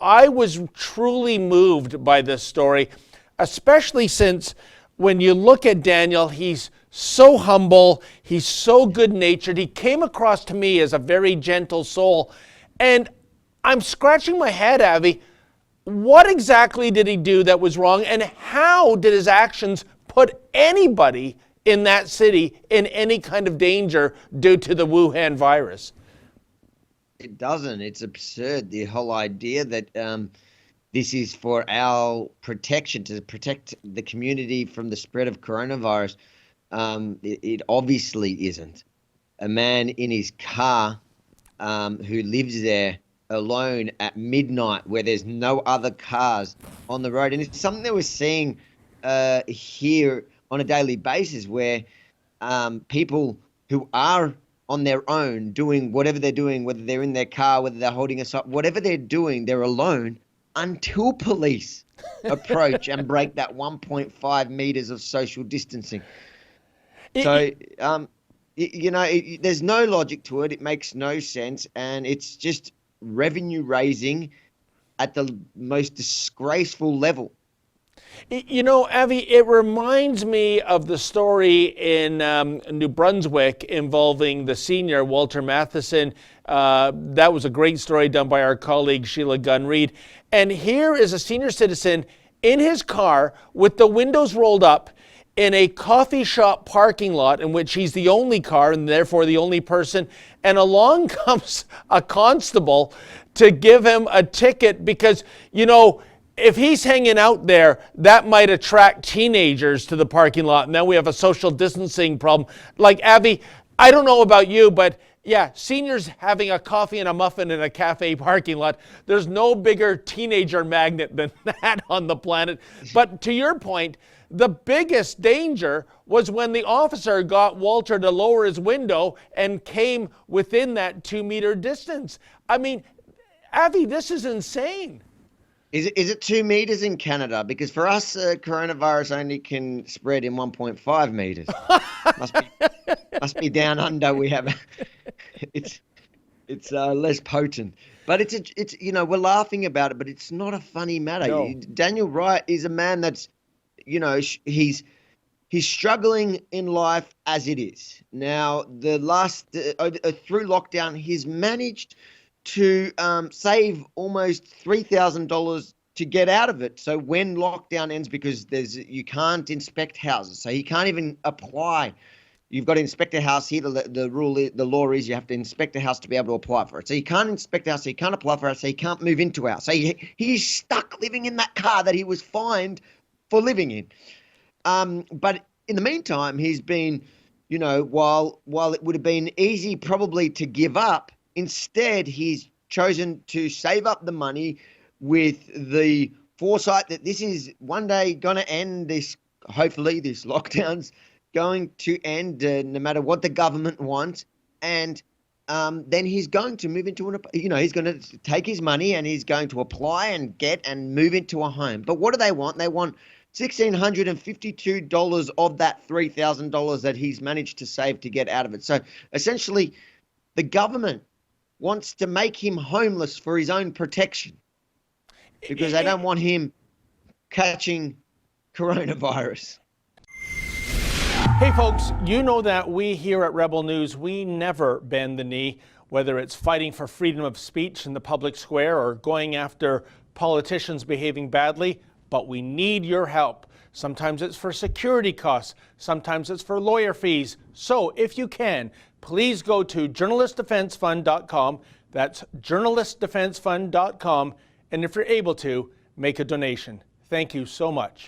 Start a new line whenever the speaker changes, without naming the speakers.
I was truly moved by this story, especially since when you look at Daniel, he's so humble, he's so good-natured. He came across to me as a very gentle soul. And I'm scratching my head, Avi. What exactly did he do that was wrong, and how did his actions put anybody in that city in any kind of danger due to the Wuhan virus?
It doesn't. It's absurd. The whole idea that this is for our protection, to protect the community from the spread of coronavirus. It obviously isn't. A man in his car who lives there alone at midnight where there's no other cars on the road. And it's something that we're seeing here on a daily basis where people who are on their own doing whatever they're doing, whether they're in their car, whether they're holding us up, whatever they're doing, they're alone until police approach and break that 1.5 meters of social distancing. So, there's no logic to it. It makes no sense. And it's just revenue raising at the most disgraceful level.
You know, Avi, it reminds me of the story in New Brunswick involving the senior, Walter Matheson. That was a great story done by our colleague, Sheila Gunn-Reid. And here is a senior citizen in his car with the windows rolled up in a coffee shop parking lot in which he's the only car and therefore the only person. And along comes a constable to give him a ticket because, you know, if he's hanging out there, that might attract teenagers to the parking lot. And then we have a social distancing problem. Like, Avi, I don't know about you, but yeah, seniors having a coffee and a muffin in a cafe parking lot, there's no bigger teenager magnet than that on the planet. But to your point, the biggest danger was when the officer got Walter to lower his window and came within that 2-meter distance. I mean, Avi, this is insane.
Is it 2 meters in Canada? Because for us, coronavirus only can spread in 1.5 meters. must be down under. We have it's less potent. But it's we're laughing about it, but it's not a funny matter.
No.
Daniel Wright is a man that's he's struggling in life as it is. Now, the last through lockdown, he's managed to save almost $3,000 to get out of it. So when lockdown ends, because you can't inspect houses, so he can't even apply. You've got to inspect a house here. The law is you have to inspect a house to be able to apply for it. So he can't inspect a house, so he can't apply for it, so he can't move into a house. So he's stuck living in that car that he was fined for living in. But in the meantime, he's been, while it would have been easy probably to give up, instead he's chosen to save up the money with the foresight that this is one day going to end. Hopefully this lockdown's going to end no matter what the government wants. And then he's going to move into he's going to take his money and he's going to apply and get and move into a home. But what do they want? They want $1,652 of that $3,000 that he's managed to save to get out of it. So essentially, the government wants to make him homeless for his own protection because they don't want him catching coronavirus.
Hey folks, you know that we here at Rebel News, we never bend the knee, whether it's fighting for freedom of speech in the public square or going after politicians behaving badly. But we need your help. Sometimes it's for security costs. Sometimes it's for lawyer fees. So if you can, please go to journalistdefensefund.com. That's journalistdefensefund.com. And if you're able to, make a donation. Thank you so much.